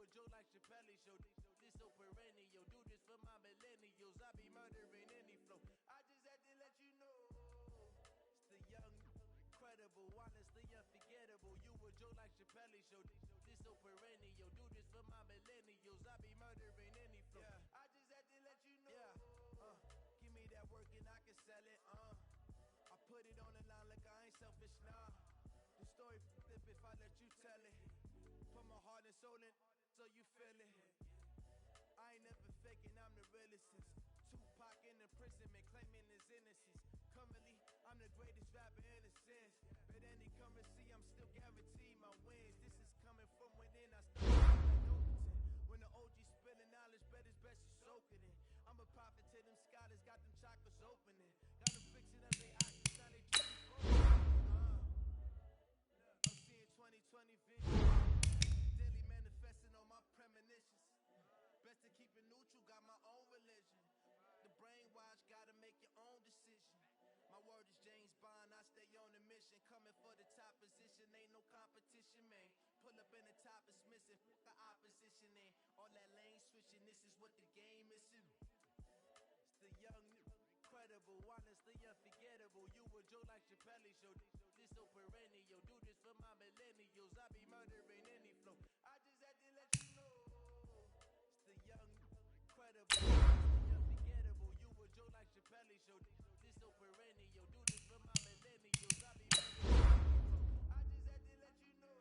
a joke like Chappelle show. This so perennial, do this for my millennials. I be murdering any flow. I just had to let you know. It's the young, incredible, honestly unforgettable. You a joke like Chappelle show. This so perennial, do this for my millennials. I be murdering any flow. I just had to let you know. Give me that work and I can sell it. I put it on the line like I ain't selfish, nah. The story flip if I let you tell it. Put my heart and soul in so you feel it. I ain't never faking, I'm the realest since Tupac in imprisonment, claiming his innocence. Currently, I'm the greatest rapper in a sense. But any currency, I'm still guaranteed my wins. This is coming from within, I started like Overton. When the OG spilling knowledge, bet it's best you soak it in. I'm a prophet to them scholars, got them chakras opening. Got them fixing up their octave, now they truly focusing. I'm seeing 2020 vision. Daily manifesting on my premonitions. Best to keep it neutral, got my own religion. The brainwash, gotta make your own decision. My word is James Bond, I stay on a mission. Coming for the top position, ain't no competition, man. Pull up in the top is missing, the opposition in. All that lane switching, this is what the game is in. It's the young, incredible, honestly unforgettable. You a joke like Chappelle show. This so perennial, do this for my millennials. I be murdering any flow. I just had to let you know. It's the young, incredible, honestly unforgettable. You a joke like Chappelle show. This so perennial, do this for my millennials. I be murdering any flow. I just had to let you know.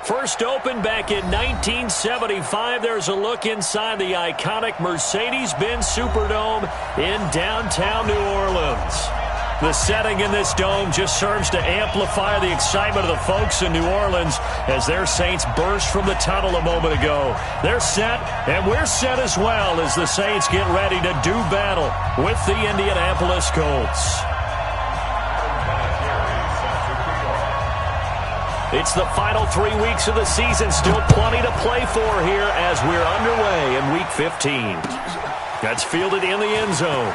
First opened back in 1975. There's a look inside the iconic Mercedes-Benz Superdome in downtown New Orleans. The setting in this dome just serves to amplify the excitement of the folks in New Orleans as their Saints burst from the tunnel a moment ago. They're set, and we're set as well as the Saints get ready to do battle with the Indianapolis Colts. It's the final 3 weeks of the season. Still plenty to play for here as we're underway in Week 15. That's fielded in the end zone.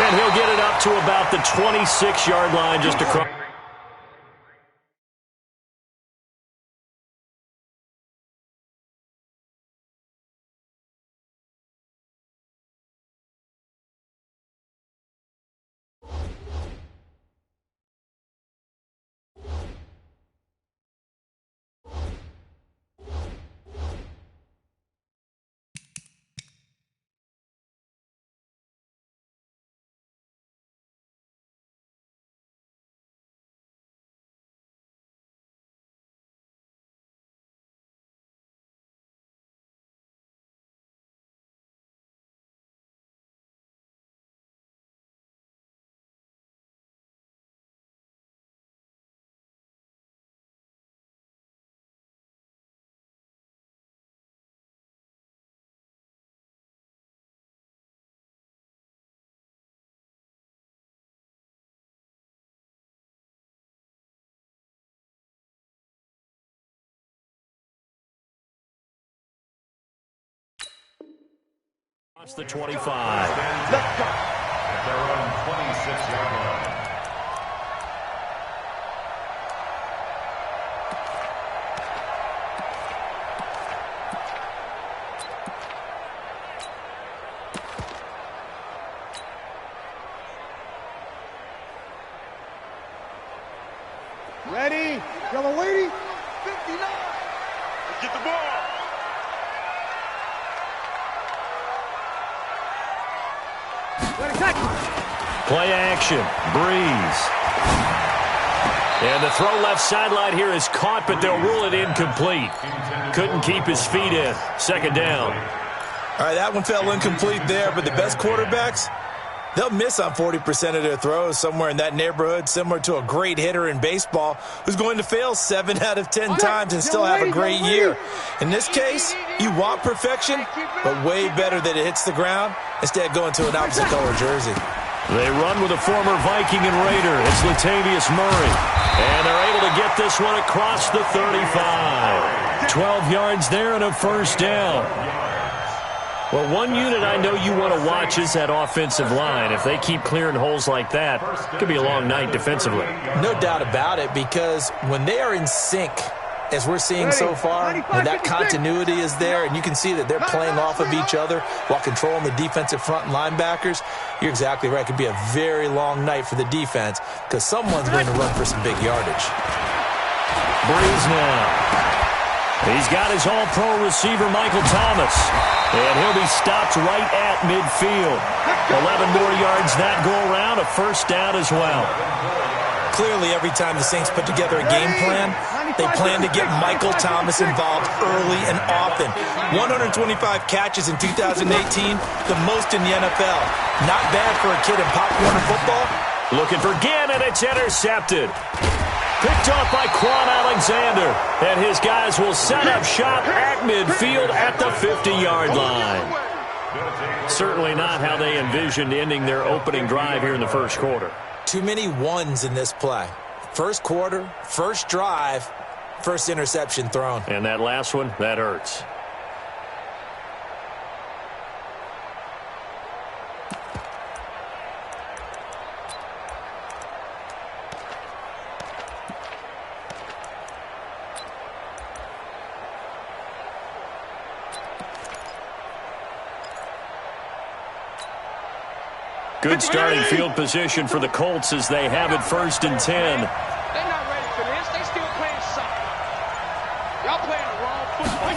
And he'll get it up to about the 26-yard line just across. Across the 25. their own 26-yard line. Ready? Yellow lady. 59. Get the ball. Play action. Breeze. And the throw left sideline here is caught, but they'll rule it incomplete. Couldn't keep his feet in. Second down. All right, that one fell incomplete there, but the best quarterbacks, they'll miss on 40% of their throws, somewhere in that neighborhood, similar to a great hitter in baseball who's going to fail 7 out of 10 times and still have a great year. In this case, you want perfection, but way better that it hits the ground instead of going to an opposite color jersey. They run with a former Viking and Raider. It's Latavius Murray. And they're able to get this one across the 35. 12 yards there and a first down. Well, one unit I know you want to watch is that offensive line. If they keep clearing holes like that, it could be a long night defensively. No doubt about it, because when they are in sync, as we're seeing so far, when that continuity is there and you can see that they're playing off of each other while controlling the defensive front and linebackers, you're exactly right. It could be a very long night for the defense because someone's going to run for some big yardage. Breeze now. He's got his all-pro receiver, Michael Thomas, and he'll be stopped right at midfield. 11 more yards that go around, a first down as well. Clearly, every time the Saints put together a game plan, they plan to get Michael Thomas involved early and often. 125 catches in 2018, the most in the NFL. Not bad for a kid in Pop Warner football. Looking for Gann, and it's intercepted. Picked off by Quan Alexander, and his guys will set up shop at midfield at the 50-yard line. Certainly not how they envisioned ending their opening drive here in the first quarter. Too many ones in this play. First quarter, first drive, first interception thrown. And that last one, that hurts. Good starting field position for the Colts as they have it 1st and 10. They're not ready for this. They still playing soccer. Y'all playing the wrong football.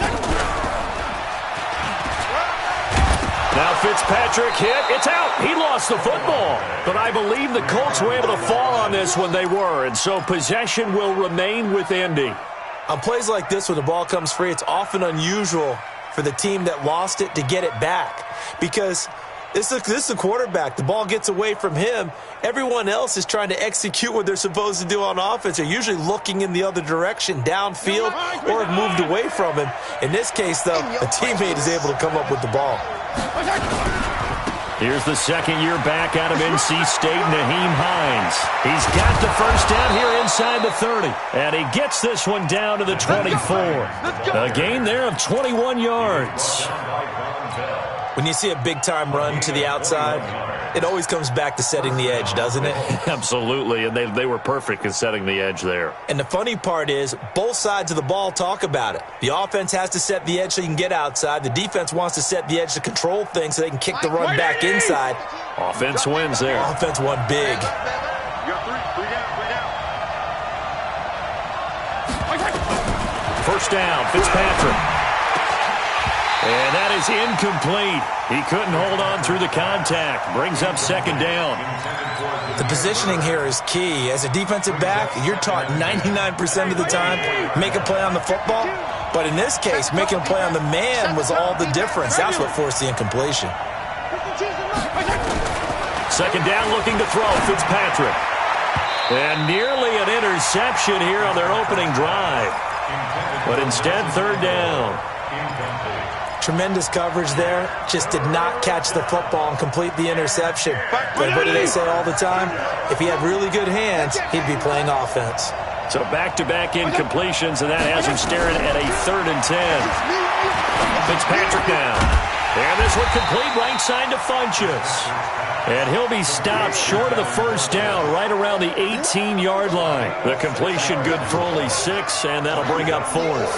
Now Fitzpatrick hit. It's out. He lost the football. But I believe the Colts were able to fall on this when they were, and so possession will remain with Indy. On plays like this, when the ball comes free, it's often unusual for the team that lost it to get it back because this is a quarterback. The ball gets away from him. Everyone else is trying to execute what they're supposed to do on offense. They're usually looking in the other direction, downfield, or have moved away from him. In this case, though, a teammate is able to come up with the ball. Here's the second-year back out of NC State, Naheem Hines. He's got the first down here inside the 30, and he gets this one down to the 24. A gain there of 21 yards. When you see a big-time run to the outside, it always comes back to setting the edge, doesn't it? Absolutely, and they were perfect in setting the edge there. And the funny part is, both sides of the ball talk about it. The offense has to set the edge so you can get outside. The defense wants to set the edge to control things so they can kick the run back inside. Offense wins there. Offense won big. First down, Fitzpatrick. And that is incomplete. He couldn't hold on through the contact. Brings up second down. The positioning here is key. As a defensive back, you're taught 99% of the time, make a play on the football. But in this case, making a play on the man was all the difference. That's what forced the incompletion. Second down, looking to throw, Fitzpatrick. And nearly an interception here on their opening drive. But instead, third down. Tremendous coverage there. Just did not catch the football and complete the interception. But what do they say all the time? If he had really good hands, he'd be playing offense. So back-to-back incompletions, and that has him staring at a 3rd and 10. Fitzpatrick now. And this one complete right side to Funchess. And he'll be stopped short of the first down right around the 18-yard line. The completion good for only 6, and that'll bring up 4th.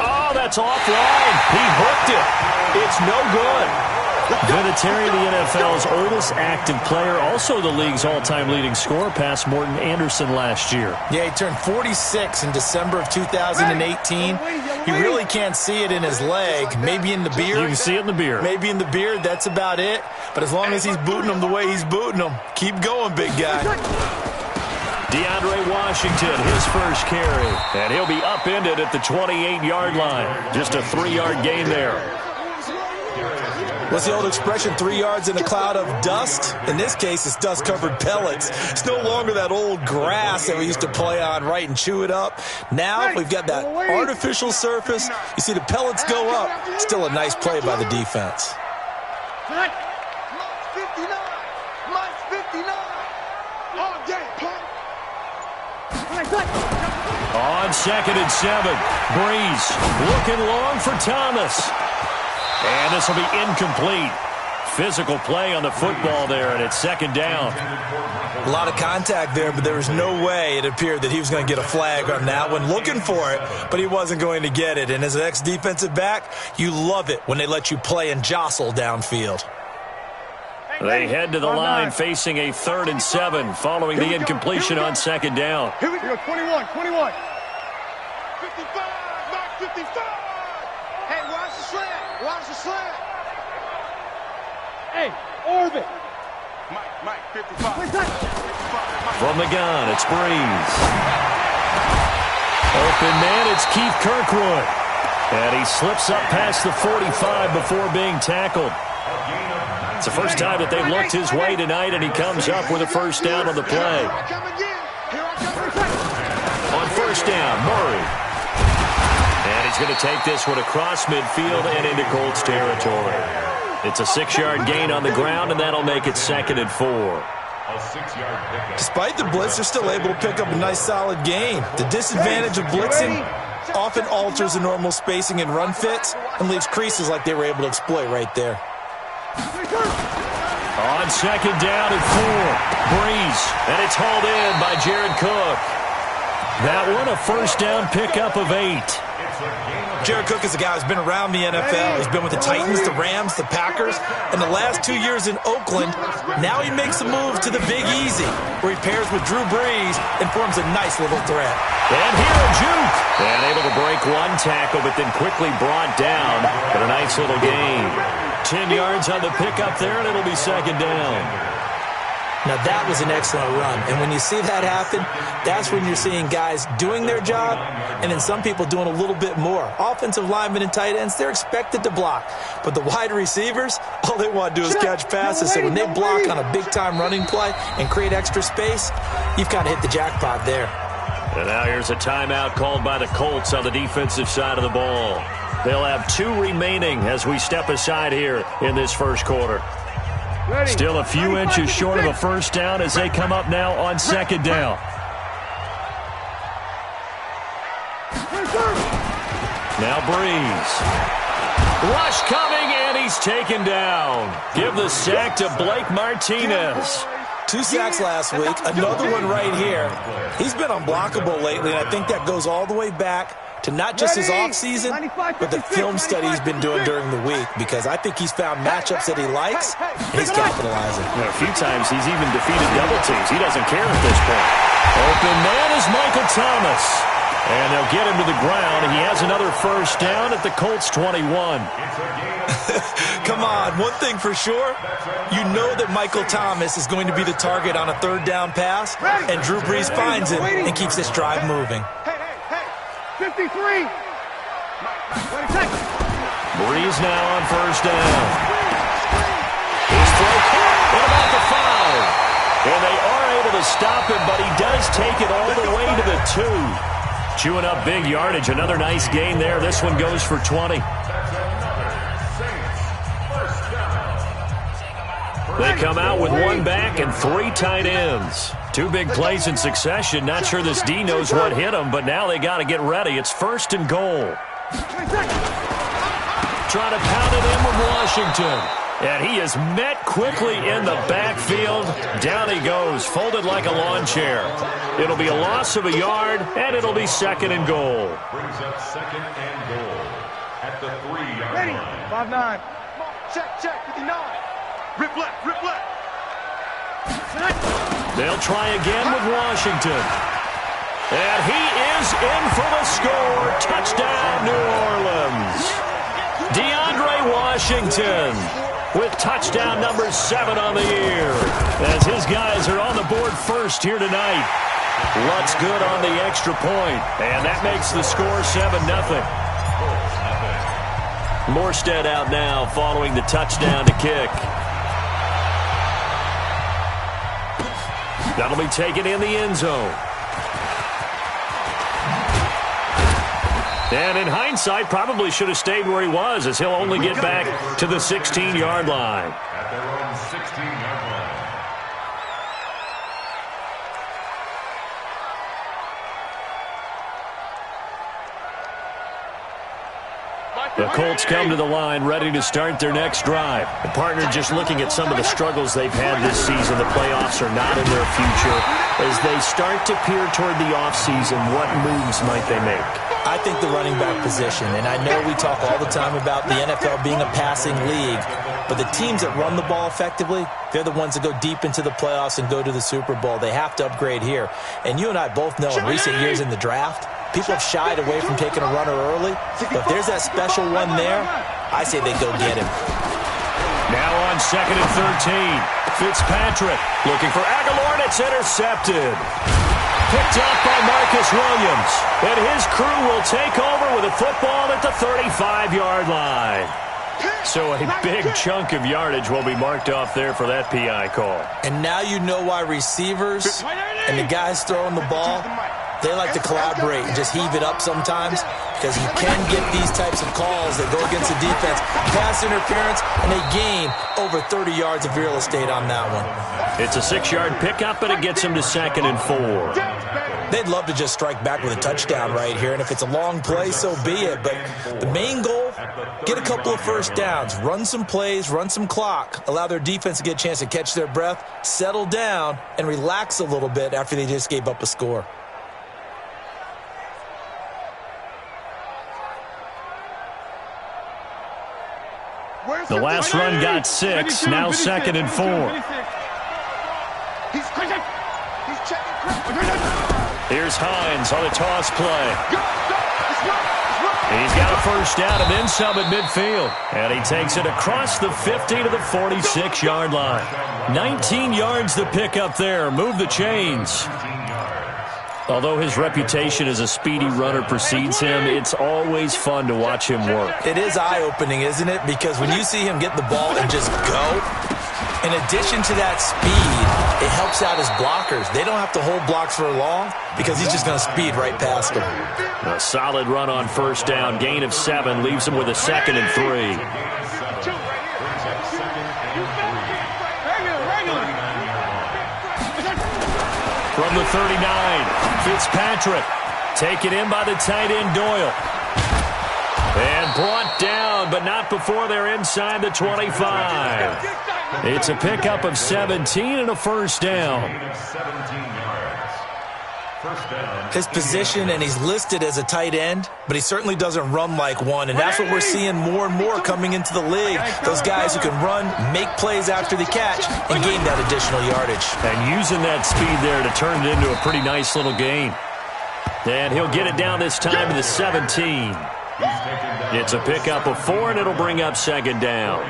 Oh, that's offline. He hooked it. It's no good. Vinatieri, the NFL's oldest active player, also the league's all-time leading scorer, past Morton Anderson last year. Yeah, he turned 46 in December of 2018. He really can't see it in his leg. Maybe in the beard. You can see it in the beard. Maybe in the beard, that's about it. But as long as he's booting him the way he's booting him, keep going, big guy. DeAndre Washington, his first carry. And he'll be upended at the 28-yard line. Just a 3-yard gain there. What's the old expression, 3 yards in a cloud of dust? In this case, it's dust-covered pellets. It's no longer that old grass that we used to play on, right, and chew it up. Now we've got that artificial surface. You see the pellets go up. Still a nice play by the defense. Mine's 59. Mine's 59. All day, punk. On 2nd and 7, Breeze looking long for Thomas. And this will be incomplete. Physical play on the football there, and it's 2nd down. A lot of contact there, but there was no way it appeared that he was going to get a flag on that one. Looking for it, but he wasn't going to get it. And as an ex-defensive back, you love it when they let you play and jostle downfield. They head to the line facing a 3rd and 7 following the incompletion on 2nd down. Here we go, 21. 55, Mike 55. Hey, watch the slant. Watch the slant. Hey, orbit. Mike 55. From the gun, it's Breeze. Open man, it's Keith Kirkwood. And he slips up past the 45 before being tackled. It's the first time that they've looked his way tonight, and he comes up with a first down on the play. On first down, Murray. And he's going to take this one across midfield and into Colts territory. It's a 6-yard gain on the ground, and that'll make it 2nd and 4. Despite the blitz, they're still able to pick up a nice, solid gain. The disadvantage of blitzing often alters the normal spacing and run fits and leaves creases like they were able to exploit right there. On 2nd down and 4, Breeze, and it's hauled in by Jared Cook. That one, a first down pickup of 8. Jared Cook is a guy who's been around the NFL. He's been with the Titans, the Rams, the Packers, and the last 2 years in Oakland. Now he makes a move to the Big Easy, where he pairs with Drew Brees and forms a nice little threat. And here a juke. And able to break one tackle, but then quickly brought down. But a nice little gain. 10 yards on the pickup there, and it'll be 2nd down. Now, that was an excellent run. And when you see that happen, that's when you're seeing guys doing their job and then some people doing a little bit more. Offensive linemen and tight ends, they're expected to block. But the wide receivers, all they want to do is catch passes. So when they block on a big-time running play and create extra space, you've kind of hit the jackpot there. And now here's a timeout called by the Colts on the defensive side of the ball. They'll have 2 remaining as we step aside here in this first quarter. Still a few inches short of a first down as they come up now on 2nd down. Now Breeze. Rush coming, and he's taken down. Give the sack to Blake Martinez. 2 sacks last week, another one right here. He's been unblockable lately, and I think that goes all the way back to not just his offseason, but the film study he's been doing during the week, because I think he's found matchups that he likes, and he's capitalizing. A few times he's even defeated double teams. He doesn't care at this point. Open man is Michael Thomas. And they'll get him to the ground. He has another first down at the Colts 21. Come on, one thing for sure, you know that Michael Thomas is going to be the target on a 3rd down pass, and Drew Brees finds him and keeps this drive moving. 53. Breeze now on first down. His throw caught at about the 5. And they are able to stop him, but he does take it all the way to the 2. Chewing up big yardage. Another nice gain there. This one goes for 20. They come out with 1 back and 3 tight ends. 2 big plays in succession. Not sure this D knows what hit him, but now they got to get ready. It's 1st and goal. Trying to pound it in with Washington. And he is met quickly in the backfield. Down he goes, folded like a lawn chair. It'll be a loss of a yard, and it'll be 2nd and goal. Brings up 2nd and goal at the 3-yard Ready. line. 5-9. Check, 59. Rip left. They'll try again with Washington. And he is in for the score. Touchdown, New Orleans. DeAndre Washington with touchdown number 7 on the year, as his guys are on the board first here tonight. What's good on the extra point, and that makes the score 7-0. Morstead out now following the touchdown to kick. That'll be taken in the end zone. And in hindsight, probably should have stayed where he was, as he'll only get back to the 16-yard line. At their own 16-yard line. The Colts come to the line ready to start their next drive. The partner just looking at some of the struggles they've had this season. The playoffs are not in their future. As they start to peer toward the offseason, what moves might they make? I think the running back position, and I know we talk all the time about the NFL being a passing league, but the teams that run the ball effectively, they're the ones that go deep into the playoffs and go to the Super Bowl. They have to upgrade here. And you and I both know in recent years in the draft, people have shied away from taking a runner early, but if there's that special one there, I say they go get him. Now on 2nd and 13, Fitzpatrick looking for Aguilar, and it's intercepted. Picked up by Marcus Williams, and his crew will take over with a football at the 35-yard line. So a big chunk of yardage will be marked off there for that PI call. And now you know why receivers and the guys throwing the ball, they like to collaborate and just heave it up sometimes, because you can get these types of calls that go against the defense. Pass interference, and they gain over 30 yards of real estate on that one. It's a 6-yard pickup, and it gets him to 2nd and 4. They'd love to just strike back with a touchdown right here, and if it's a long play, so be it. But the main goal, get a couple of first downs, run some plays, run some clock, allow their defense to get a chance to catch their breath, settle down, and relax a little bit after they just gave up a score. The last run got 6, now 2nd and 4. Here's Hines on a toss play. He's got a first down and then some at midfield. And he takes it across the 50 to the 46-yard line. 19 yards to pick up there. Move the chains. Although his reputation as a speedy runner precedes him, it's always fun to watch him work. It is eye-opening, isn't it? Because when you see him get the ball and just go, in addition to that speed, it helps out his blockers. They don't have to hold blocks for long because he's just going to speed right past them. A solid run on first down. Gain of 7 leaves him with a 2nd and 3. From the 39, Fitzpatrick taken in by the tight end Doyle. And brought down, but not before they're inside the 25. It's a pickup of 17 and a first down. His position, and he's listed as a tight end, but he certainly doesn't run like one, and that's what we're seeing more and more coming into the league. Those guys who can run, make plays after the catch, and gain that additional yardage. And using that speed there to turn it into a pretty nice little gain. And he'll get it down this time to the 17. It's a pickup of 4, and it'll bring up 2nd down.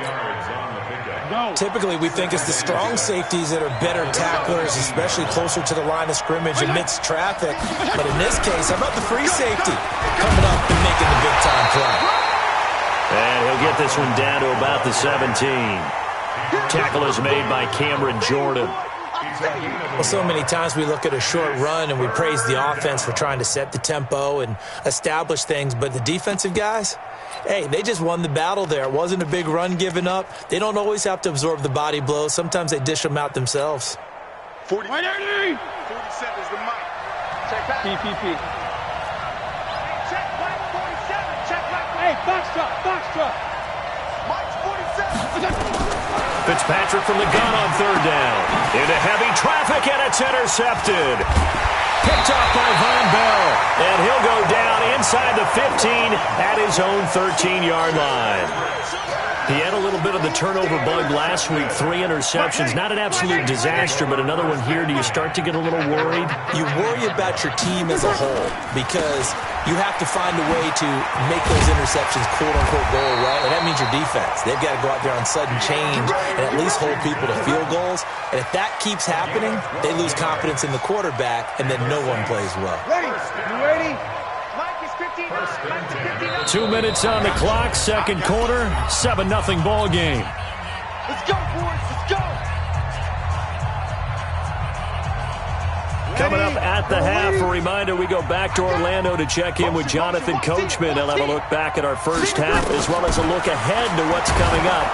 Typically, we think it's the strong safeties that are better tacklers, especially closer to the line of scrimmage amidst traffic. But in this case, how about the free safety coming up and making the big-time play? And he'll get this one down to about the 17. Tackle is made by Cameron Jordan. Well, so many times we look at a short run and we praise the offense for trying to set the tempo and establish things, but the defensive guys, hey, they just won the battle there. It wasn't a big run given up. They don't always have to absorb the body blows. Sometimes they dish them out themselves. 47 is the mic. Check back. PPP. Check back 47. Check back. Hey, box truck. Mike's 47. Fitzpatrick from the gun on third down. Into heavy traffic, and it's intercepted. Picked off by Von Bell, and he'll go down inside the 15 at his own 13-yard line. He had a little bit of the turnover bug last week, 3 interceptions. Not an absolute disaster, but another one here. Do you start to get a little worried? You worry about your team as a whole because you have to find a way to make those interceptions quote-unquote go away, and that means your defense. They've got to go out there on sudden change and at least hold people to field goals. And if that keeps happening, they lose confidence in the quarterback, and then no one plays well. Ready? You ready? Mike is 59. Mike is 59. 2 minutes on the clock, second quarter, 7-0 ball game. Let's go, boys. Let's go. Coming up at the half, a reminder, we go back to Orlando to check in with Jonathan Coachman. He'll have a look back at our first half as well as a look ahead to what's coming up.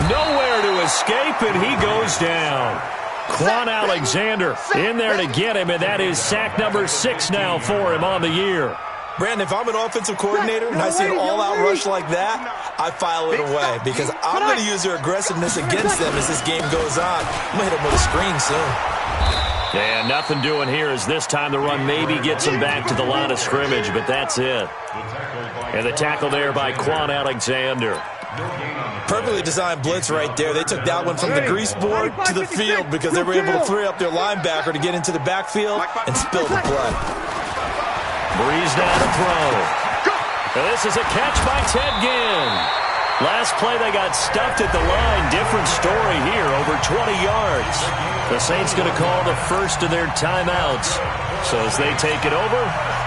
Nowhere to escape, and he goes down. Quan Alexander in there to get him, and that is sack number 6 now for him on the year. Brandon, if I'm an offensive coordinator and I see an all-out rush like that, I file it away because I'm going to use their aggressiveness against them as this game goes on. I'm going to hit them with a screen soon. And nothing doing here as this time the run maybe gets him back to the line of scrimmage, but that's it. And the tackle there by Quan Alexander. Perfectly designed blitz right there. They took that one from the grease board to the field because they were able to free up their linebacker to get into the backfield and spill the play. Breeze down to throw. And this is a catch by Ted Ginn. Last play they got stuffed at the line. Different story here, over 20 yards. The Saints going to call the first of their timeouts. So as they take it over,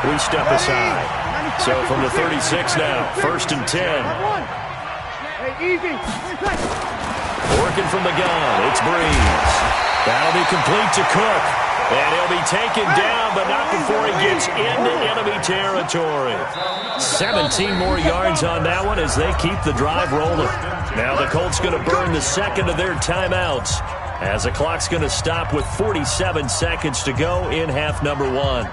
we step aside. So from the 36 now, 1st and 10. Working from the gun, it's Breeze. That'll be complete to Cook. And he'll be taken down, but not before he gets into enemy territory. 17 more yards on that one as they keep the drive rolling. Now the Colts going to burn the second of their timeouts as the clock's going to stop with 47 seconds to go in half number 1.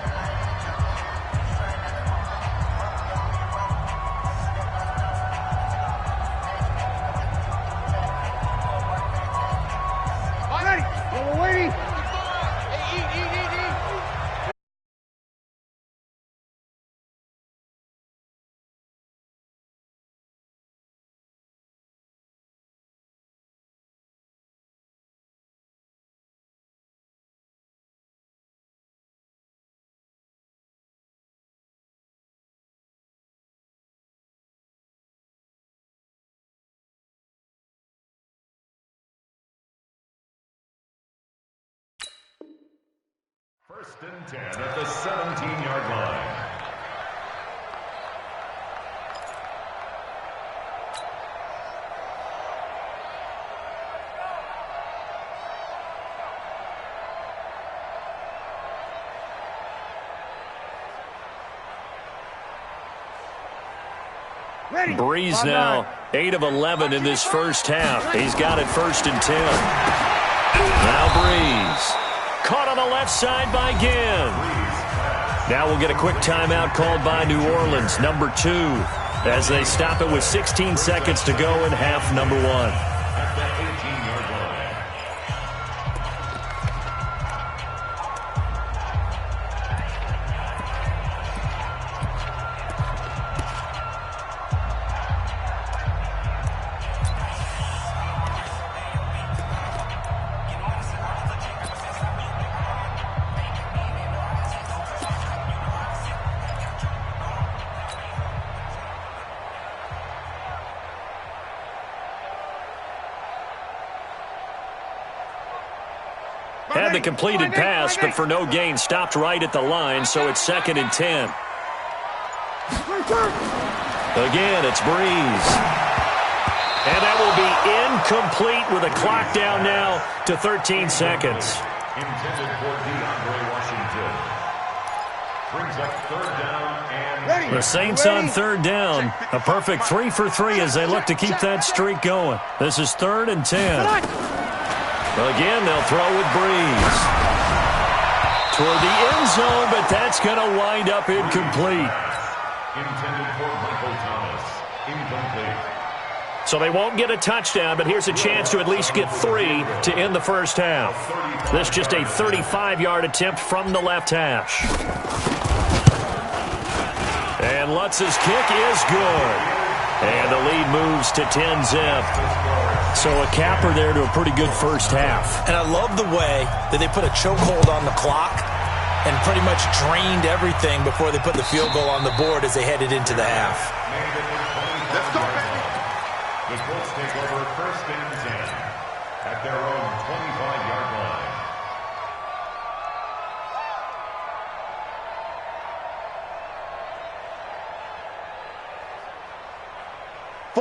First and 10 at the 17-yard line. Breeze now 8 of 11 in this first half. He's got it 1st and 10. Now Breeze. Caught on the left side by Ginn. Now we'll get a quick timeout called by New Orleans, number 2, as they stop it with 16 seconds to go in half number 1. Had the completed pass, but for no gain, stopped right at the line, so it's 2nd and 10. Again, it's Breeze. And that will be incomplete with a clock down now to 13 seconds. Intended for DeAndre Washington. Brings up 3rd down and... The Saints on 3rd down. A perfect 3 for 3 as they look to keep that streak going. This is 3rd and 10. Again, they'll throw with Breeze. Toward the end zone, but that's going to wind up incomplete. Intended for Michael Thomas. Incomplete. So they won't get a touchdown, but here's a chance to at least get 3 to end the first half. This just a 35-yard attempt from the left hash. And Lutz's kick is good. And the lead moves to 10-zip. So a capper there to a pretty good first half. And I love the way that they put a chokehold on the clock and pretty much drained everything before they put the field goal on the board as they headed into the half. Let's go, baby. The Colts take over first and 10 at their own 25-yard line.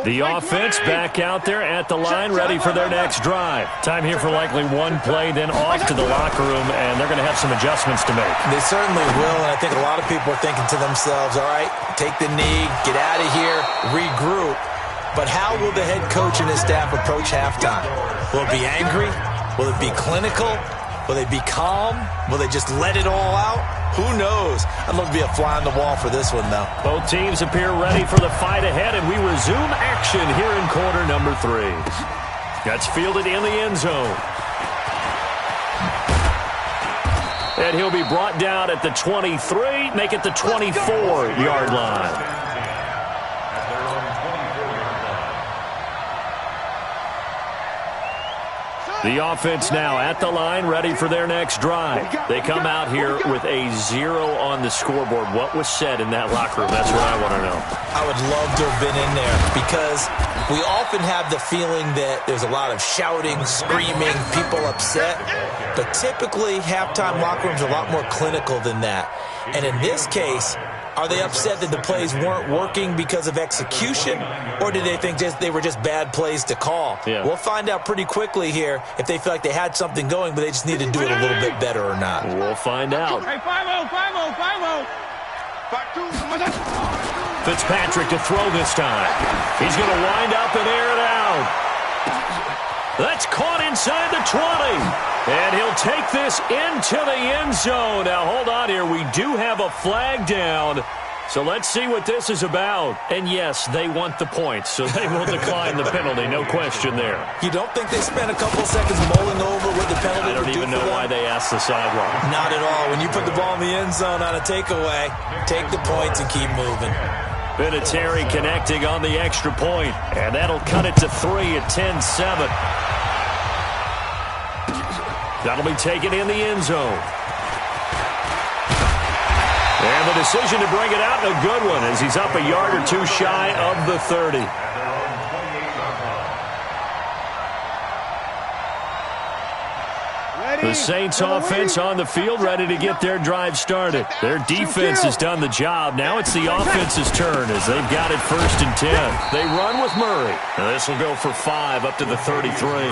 The offense back out there at the line, ready for their next drive. Time here for likely one play, then off to the locker room, and they're going to have some adjustments to make. They certainly will, and I think a lot of people are thinking to themselves, all right, take the knee, get out of here, regroup. But how will the head coach and his staff approach halftime? Will it be angry? Will it be clinical? Will they be calm? Will they just let it all out? Who knows? I'd love to be a fly on the wall for this one, though. Both teams appear ready for the fight ahead, and we resume action here in quarter number 3. That's fielded in the end zone. And he'll be brought down at the 23, make it the 24-yard line. The offense now at the line, ready for their next drive. They come out here with a 0 on the scoreboard. What was said in that locker room? That's what I want to know. I would love to have been in there because we often have the feeling that there's a lot of shouting, screaming, people upset. But typically, halftime locker rooms are a lot more clinical than that. And in this case, are they upset that the plays weren't working because of execution, or did they think they were just bad plays to call? Yeah. We'll find out pretty quickly here if they feel like they had something going, but they just need to do it a little bit better or not. We'll find out. Hey, 5-0, 5-0, 5-0. Fitzpatrick to throw this time. He's going to wind up and air it out. That's caught inside the 20. And he'll take this into the end zone. Now, hold on here. We do have a flag down. So let's see what this is about. And, yes, they want the points, so they will decline the penalty. No question there. You don't think they spent a couple seconds mulling over what the penalty I don't even know why they asked the sideline. Not at all. When you put the ball in the end zone on a takeaway, take the points and keep moving. Vinatieri connecting on the extra point. And that'll cut it to 3 at 10-7. That'll be taken in the end zone. And the decision to bring it out, a good one, as he's up a yard or two shy of the 30. The Saints offense on the field, ready to get their drive started. Their defense has done the job. Now it's the offense's turn as they've got it 1st and 10. They run with Murray. Now this will go for 5 up to the 33.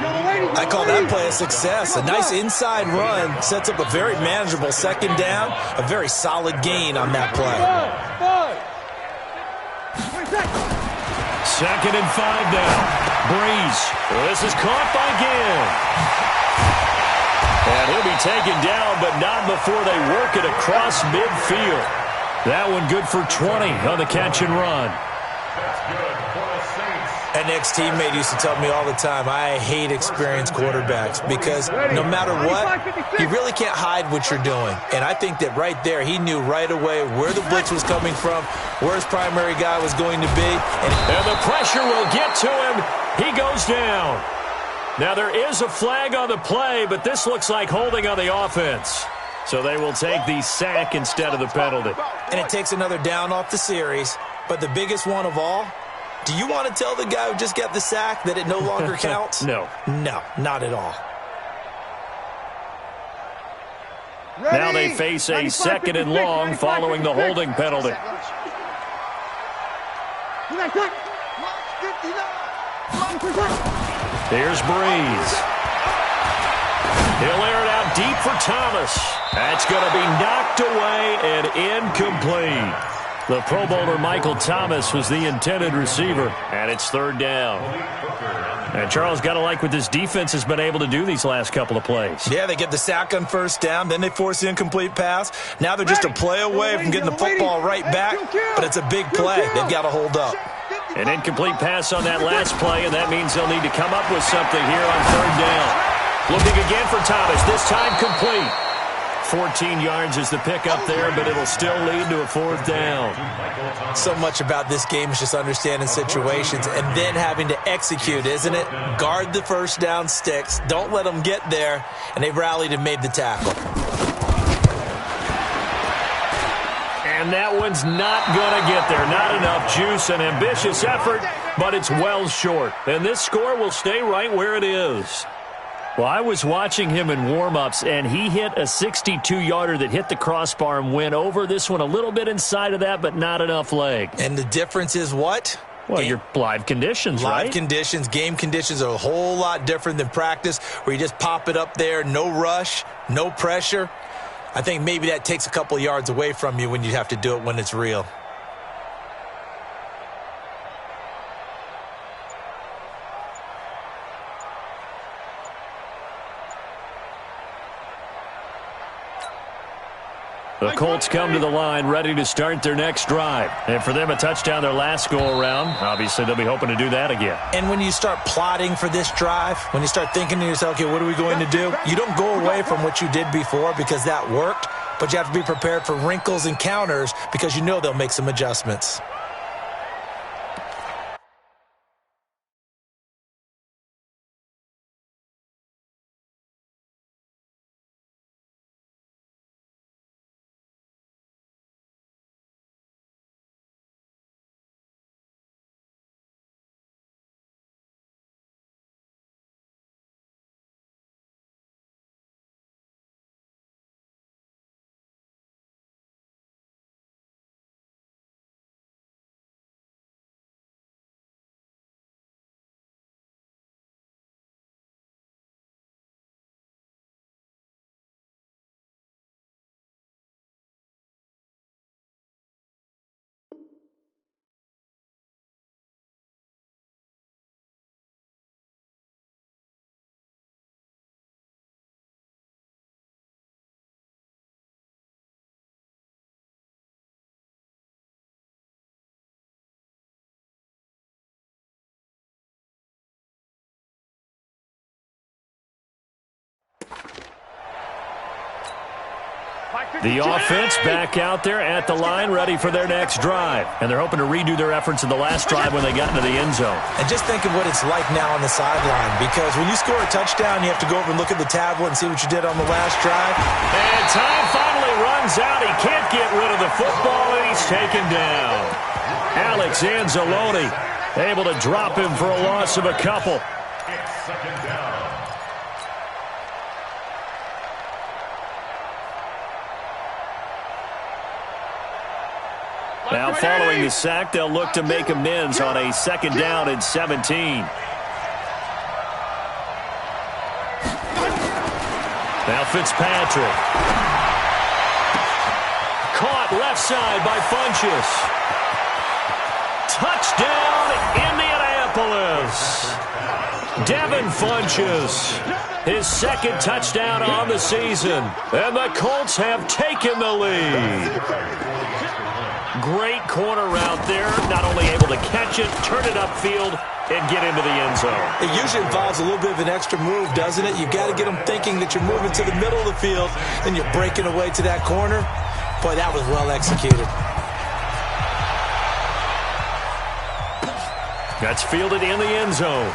I call that play a success. A nice inside run sets up a very manageable second down, a very solid gain on that play. 2nd and 5 now. Breeze. This is caught by Ginn. And he'll be taken down, but not before they work it across midfield. That one good for 20 on the catch and run. That's good for the Saints. An ex-teammate used to tell me all the time, I hate experienced quarterbacks because no matter what, you really can't hide what you're doing. And I think that right there, he knew right away where the blitz was coming from, where his primary guy was going to be. And the pressure will get to him. He goes down. Now there is a flag on the play, but this looks like holding on the offense. So they will take the sack instead of the penalty. And it takes another down off the series. But the biggest one of all, do you want to tell the guy who just got the sack that it no longer counts? No. No, not at all. Now they face a 2nd and long following the holding penalty. Here's Breeze. He'll air it out deep for Thomas. That's going to be knocked away and incomplete. The Pro Bowler Michael Thomas was the intended receiver, and it's third down. And Charles, got to like what this defense has been able to do these last couple of plays. Yeah, they get the sack on first down, then they force the incomplete pass. Now they're just a play away from getting the football right back, but it's a big play. They've got to hold up. An incomplete pass on that last play, and that means they'll need to come up with something here on third down. Looking again for Thomas, this time complete. 14 yards is the pickup there, but it'll still lead to a fourth down. So much about this game is just understanding situations and then having to execute, isn't it? Guard the first down sticks. Don't let them get there. And they rallied and made the tackle. And that one's not going to get there. Not enough juice. An ambitious effort, but it's well short. And this score will stay right where it is. Well, I was watching him in warm-ups, and he hit a 62-yarder that hit the crossbar and went over. This one a little bit inside of that, but not enough leg. And the difference is what? Well, your live conditions, right? Live conditions, game conditions are a whole lot different than practice, where you just pop it up there, no rush, no pressure. I think maybe that takes a couple yards away from you when you have to do it when it's real. The Colts come to the line ready to start their next drive. And for them, a touchdown their last go-around. Obviously, they'll be hoping to do that again. And when you start plotting for this drive, when you start thinking to yourself, okay, what are we going to do? You don't go away from what you did before because that worked, but you have to be prepared for wrinkles and counters because you know they'll make some adjustments. The offense back out there at the line, ready for their next drive. And they're hoping to redo their efforts in the last drive when they got into the end zone. And just think of what it's like now on the sideline, because when you score a touchdown, you have to go over and look at the tablet and see what you did on the last drive. And time finally runs out. He can't get rid of the football, and he's taken down. Alex Anzalone able to drop him for a loss of a couple. It's second down. Now following the sack, they'll look to make amends on a second down and 17. Now Fitzpatrick. Caught left side by Funchess. Touchdown, Indianapolis. Devin Funchess, his second touchdown on the season. And the Colts have taken the lead. Great corner route there. Not only able to catch it, turn it upfield, and get into the end zone. It usually involves a little bit of an extra move, doesn't it? You've got to get them thinking that you're moving to the middle of the field, and you're breaking away to that corner. Boy, that was well executed. That's fielded in the end zone.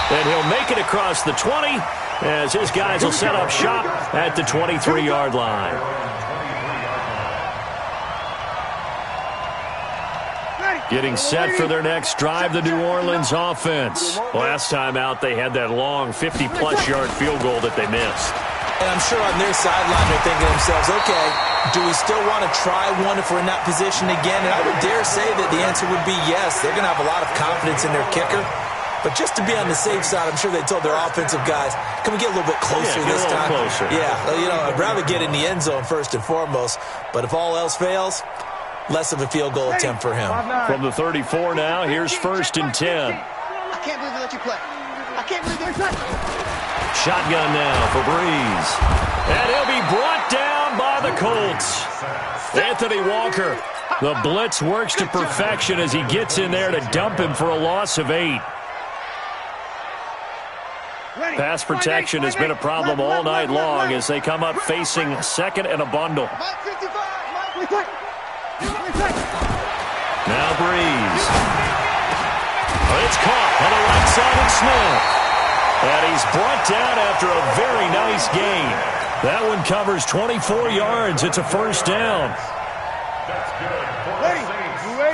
And he'll make it across the 20 as his guys will set up shop at the 23-yard line. Getting set for their next drive, the New Orleans offense. Last time out, they had that long 50-plus yard field goal that they missed. And I'm sure on their sideline they're thinking to themselves, okay, do we still want to try one if we're in that position again? And I would dare say that the answer would be yes. They're going to have a lot of confidence in their kicker. But just to be on the safe side, I'm sure they told their offensive guys, can we get a little bit closer this time? Closer. Yeah, I'd rather get in the end zone first and foremost. But if all else fails, less of a field goal attempt for him. From the 34 now, here's 1st and 10. I can't believe they let you play. I can't believe they let you. Shotgun now for Breeze. And he'll be brought down by the Colts. Anthony Walker. The blitz works to perfection as he gets in there to dump him for a loss of 8. Pass protection has been a problem all night long as they come up facing 2nd and a bundle. Now Breeze. It's caught on the right side of Smith. And he's brought down after a very nice gain. That one covers 24 yards. It's a 1st down. That's good.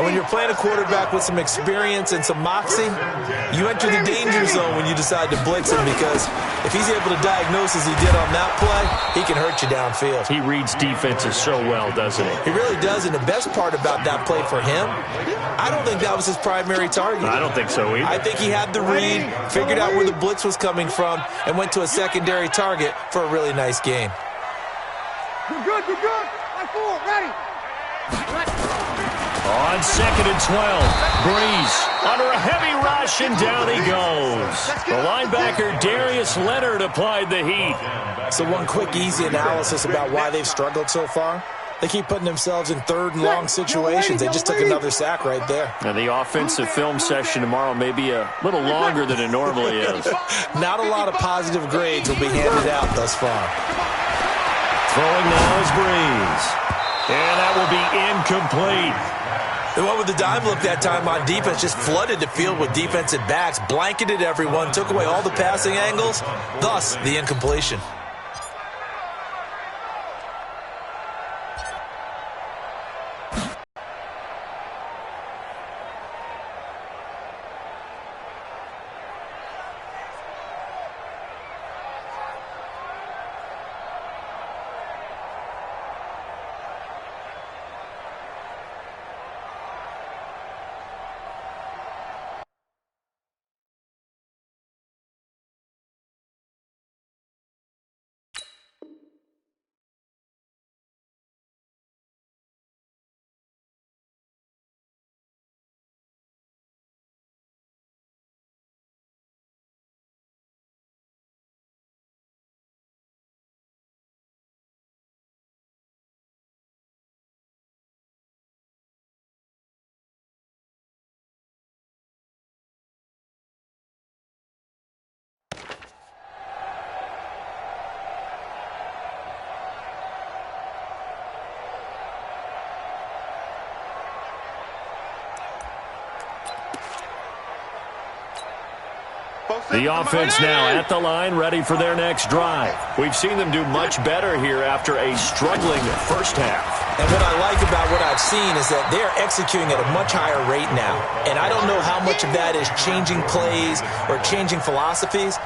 And when you're playing a quarterback with some experience and some moxie, you enter the danger zone when you decide to blitz him, because if he's able to diagnose as he did on that play, he can hurt you downfield. He reads defenses so well, doesn't he? He really does, and the best part about that play for him, I don't think that was his primary target. I don't think so either. I think he had the read, figured out where the blitz was coming from, and went to a secondary target for a really nice gain. You're good, you're good. Like 4, ready. On 2nd and 12, Breeze under a heavy rush, and down he goes. The linebacker Darius Leonard applied the heat. So one quick, easy analysis about why they've struggled so far. They keep putting themselves in 3rd and long situations. They just took another sack right there. And the offensive film session tomorrow may be a little longer than it normally is. Not a lot of positive grades will be handed out thus far. Throwing now is Breeze. And that will be incomplete. The one with the dime look that time on defense just flooded the field with defensive backs, blanketed everyone, took away all the passing angles, thus the incompletion. The offense now at the line, ready for their next drive. We've seen them do much better here after a struggling first half. And what I like about what I've seen is that they're executing at a much higher rate now. And I don't know how much of that is changing plays or changing philosophies.